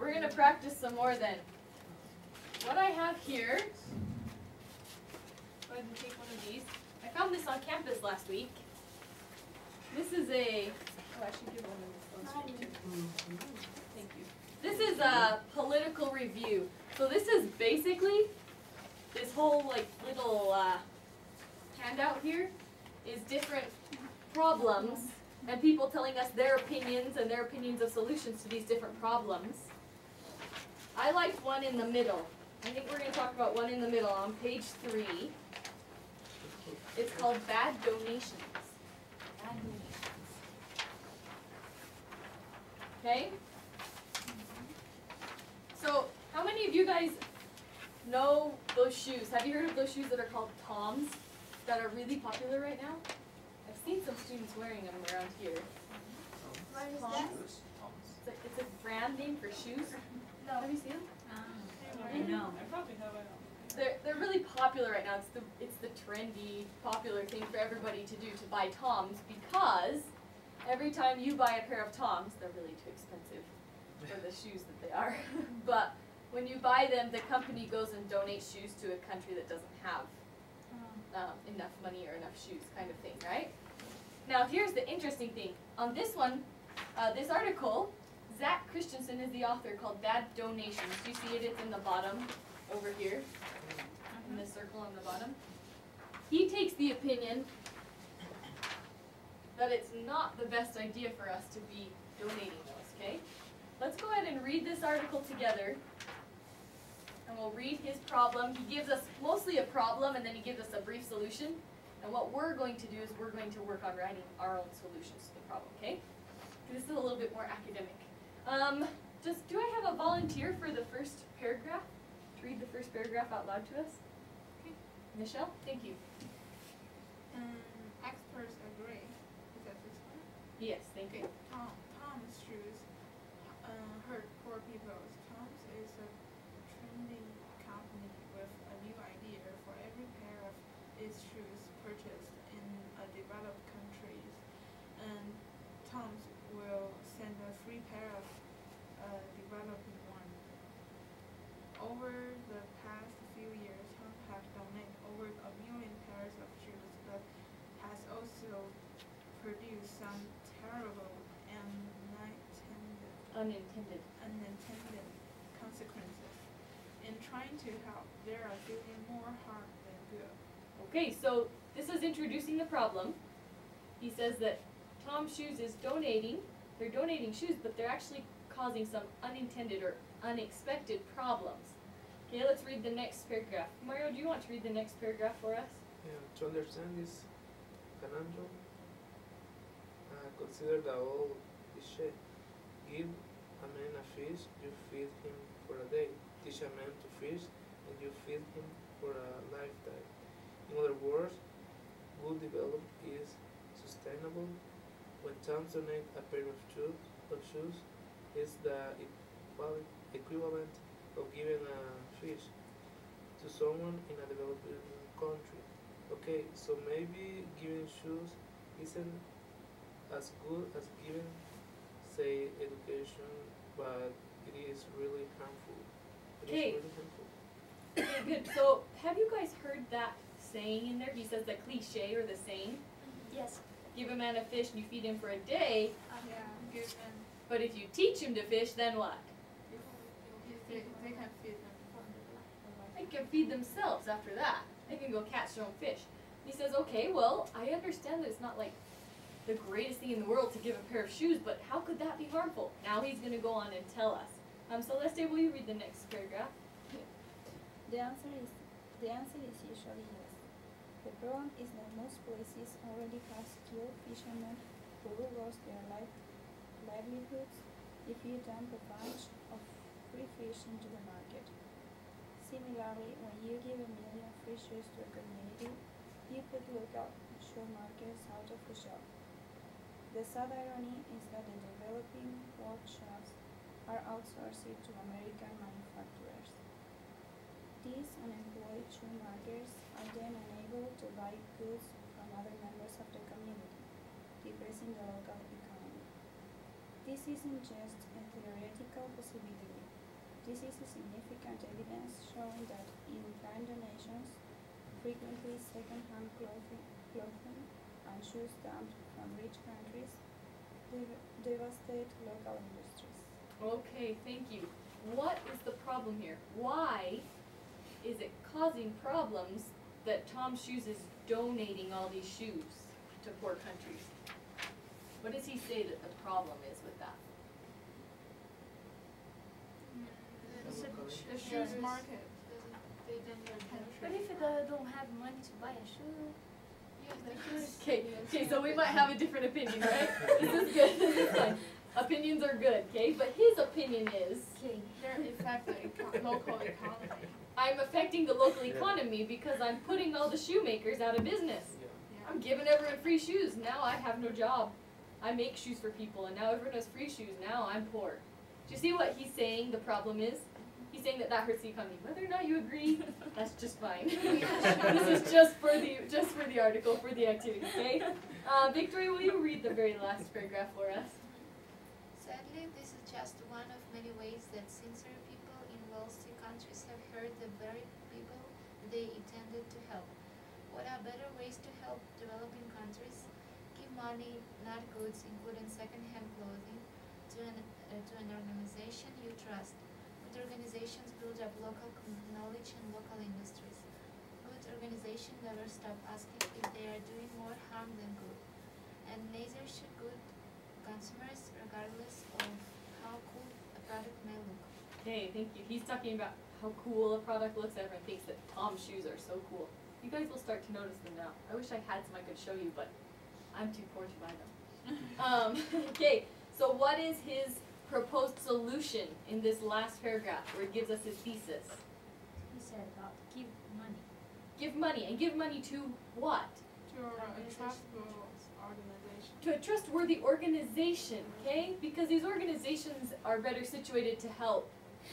we're going to practice some more then. What I have here, go ahead and take one of these. I found this on campus last week. This is a, oh, I should give one of these too. Thank you. This is a political review. So this is basically, this whole like little handout here is different problems and people telling us their opinions and their opinions of solutions to these different problems. I liked one in the middle. I think we're going to talk about one in the middle on page 3. It's called Bad Donations. Bad Donations. Okay? So, how many of you guys know those shoes? Have you heard of those shoes that are called Toms that are really popular right now? I've seen some students wearing them around here. What is Toms? that? It's a brand name for shoes. No. Have you seen them? I know. I probably have They're really popular right now. It's the trendy, popular thing for everybody to do, to buy Toms, because every time you buy a pair of Toms, they're really too expensive for the shoes that they are. But when you buy them, the company goes and donates shoes to a country that doesn't have enough money or enough shoes, kind of thing, right? Now here's the interesting thing. On this one, this article, Zach Christensen is the author, called Bad Donations. Do you see it? It's in the bottom over here, in this circle on the bottom. He takes the opinion that it's not the best idea for us to be donating those, okay? Let's go ahead and read this article together, and we'll read his problem. He gives us mostly a problem, and then he gives us a brief solution. And what we're going to do is we're going to work on writing our own solutions to the problem, okay? This is a little bit more academic. Do I have a volunteer for the first paragraph? To read the first paragraph out loud to us? Okay. Michelle, thank you. Experts agree. Is that this one? Yes, thank you. Tom's shoes hurt poor people. Tom's is a trendy company with a new idea for every pair of its shoes purchased in developed countries. And Tom's will send a free pair of developing one. Over the past few years, Tom has donated over 1 million pairs of shoes, but has also produced some terrible and unintended consequences. In trying to help, they are doing more harm than good. Okay, so this is introducing the problem. He says that Tom's Shoes is donating. They're donating shoes, but they're actually causing some unintended or unexpected problems. Okay, let's read the next paragraph. Mario, do you want to read the next paragraph for us? Yeah, to understand this conundrum, consider the old cliche. Give a man a fish, you feed him for a day. Teach a man to fish, and you feed him for a lifetime. In other words, good development is sustainable. When Tom donates a pair of shoes, is the equivalent of giving a fish to someone in a developing country. Okay, so maybe giving shoes isn't as good as giving, say, education, but it is really harmful. Okay. Okay, good. So, have you guys heard that saying in there? He says the cliche or the saying. Yes. Give a man a fish and you feed him for a day, Yeah. Good and but if you teach him to fish, then what? they can feed them. They can feed themselves after that. They can go catch their own fish. He says, okay, well, I understand that it's not like the greatest thing in the world to give a pair of shoes, but how could that be harmful? Now he's going to go on and tell us. Celeste, will you read the next paragraph? The answer is usually yes. The problem is that most places already have skilled fishermen who lost their livelihoods if you dump a bunch of free fish into the market. Similarly, when you give 1 million free shoes to a community, you put local shoe markets out of the shop. The sad irony is that the developing world shops are outsourced to American manufacturers. These unemployed shoe marketers are then unable to buy goods from other members of the community, depressing the local economy. This isn't just a theoretical possibility. This is significant evidence showing that in prime donations, frequently second-hand clothing and shoes dumped from rich countries devastate local industries. Okay, thank you. What is the problem here? Why is it causing problems that Tom Shoes is donating all these shoes to poor countries? What does he say that the problem is with that? The shoes market. But if they don't have money to buy a shoe, Okay, so we might have a different opinion, right? This is good, this is fine. Opinions are good, okay? But his opinion is, They're affecting local economy. I'm affecting the local economy because I'm putting all the shoemakers out of business. Yeah. I'm giving everyone free shoes. Now I have no job. I make shoes for people, and now everyone has free shoes. Now I'm poor. Do you see what he's saying the problem is? He's saying that hurts the economy. Whether or not you agree, that's just fine. This is just for the article, for the activity, okay? Victoria, will you read the very last paragraph for us? Sadly, this is just one of many ways that sincere people in wealthy countries have hurt the very people they intended to help. What are better ways to help developing countries? Give money, not goods, including second-hand clothing, to an organization you trust. Good organizations build up local knowledge and local industries. Good organizations never stop asking if they are doing more harm than good. And neither should good consumers, regardless of how cool a product may look. Okay, thank you. He's talking about how cool a product looks. Everyone thinks that Tom's shoes are so cool. You guys will start to notice them now. I wish I had some I could show you, but I'm too poor to buy them. Okay, so what is his proposed solution in this last paragraph where it gives us his thesis? he said about give money. Give money, and give money to what? To a trustable organization. To a trustworthy organization, okay? Because these organizations are better situated to help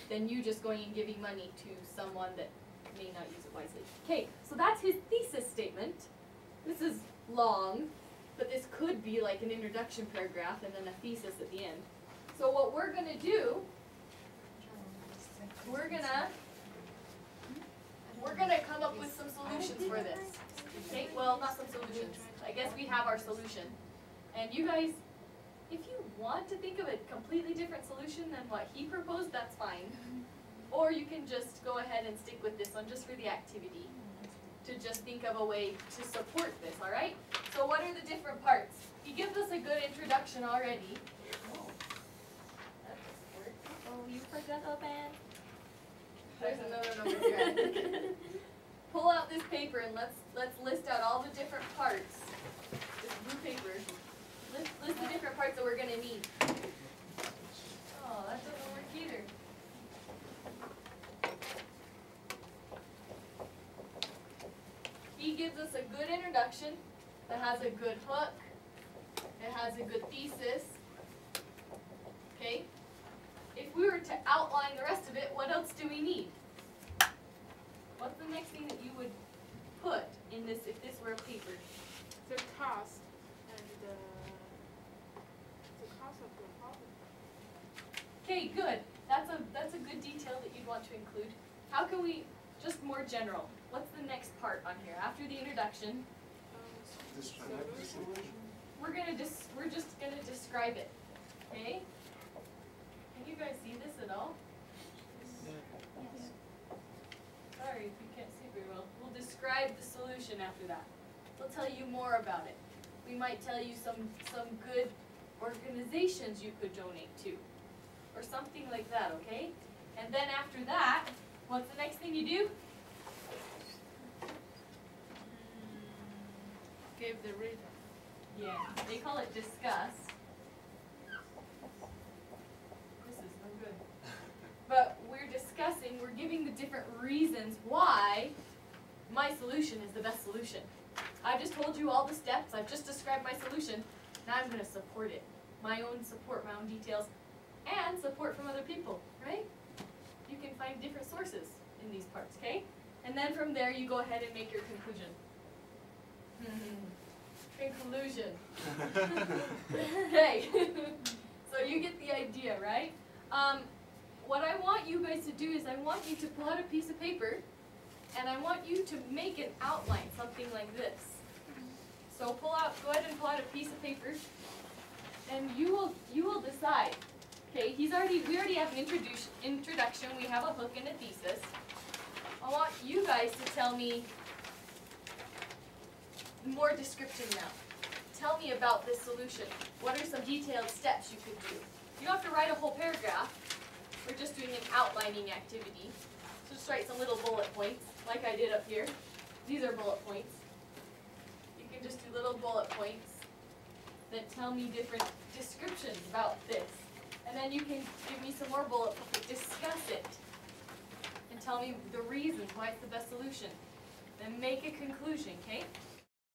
than you just going and giving money to someone that may not use it wisely. Okay, so that's his thesis statement. This is long, but this could be like an introduction paragraph and then a thesis at the end. So what we're gonna do, we're gonna come up with some solutions for this. Okay, well, not some solutions. I guess we have our solution. And you guys, if you want to think of a completely different solution than what he proposed, that's fine. Or you can just go ahead and stick with this one just for the activity, to just think of a way to support this, all right? So what are the different parts? He gives us a good introduction already. Oh, that doesn't work. Oh, you forgot a pen. There's another number here. Pull out this paper and let's list out all the different parts. This blue paper. List the different parts that we're gonna need. Oh, that doesn't work either. He gives us a good introduction that has a good hook. It has a good thesis. Okay? If we were to outline the rest of it, what else do we need? What's the next thing that you would put in this if this were a paper? The cost and the cost of the problem. Okay, good. That's a good detail that you'd want to include. How can we, just more general, what's the next part on here? After the introduction, Describe the solution. we're just gonna describe it. Okay? Can you guys see this at all? Yes. Sorry if you can't see very well. We'll describe the solution after that. We'll tell you more about it. We might tell you some good organizations you could donate to, or something like that, okay? And then after that, what's the next thing you do? Give the reason. Yeah, they call it discuss. This is no good. But we're discussing, we're giving the different reasons why my solution is the best solution. I just told you all the steps, I've just described my solution, now I'm gonna support it. My own support, my own details, and support from other people, right? You can find different sources in these parts, okay? And then from there you go ahead and make your conclusion. Conclusion. Okay. So you get the idea, right? what I want you guys to do is I want you to pull out a piece of paper and I want you to make an outline, something like this. So go ahead and pull out a piece of paper and you will decide. Okay, we already have an introduction, we have a hook and a thesis. I want you guys to tell me more description now. Tell me about this solution. What are some detailed steps you could do? You don't have to write a whole paragraph. We're just doing an outlining activity. So just write some little bullet points, like I did up here. These are bullet points. You can just do little bullet points that tell me different descriptions about this. And then you can give me some more bullet points, discuss it, and tell me the reasons why it's the best solution. Then make a conclusion, okay?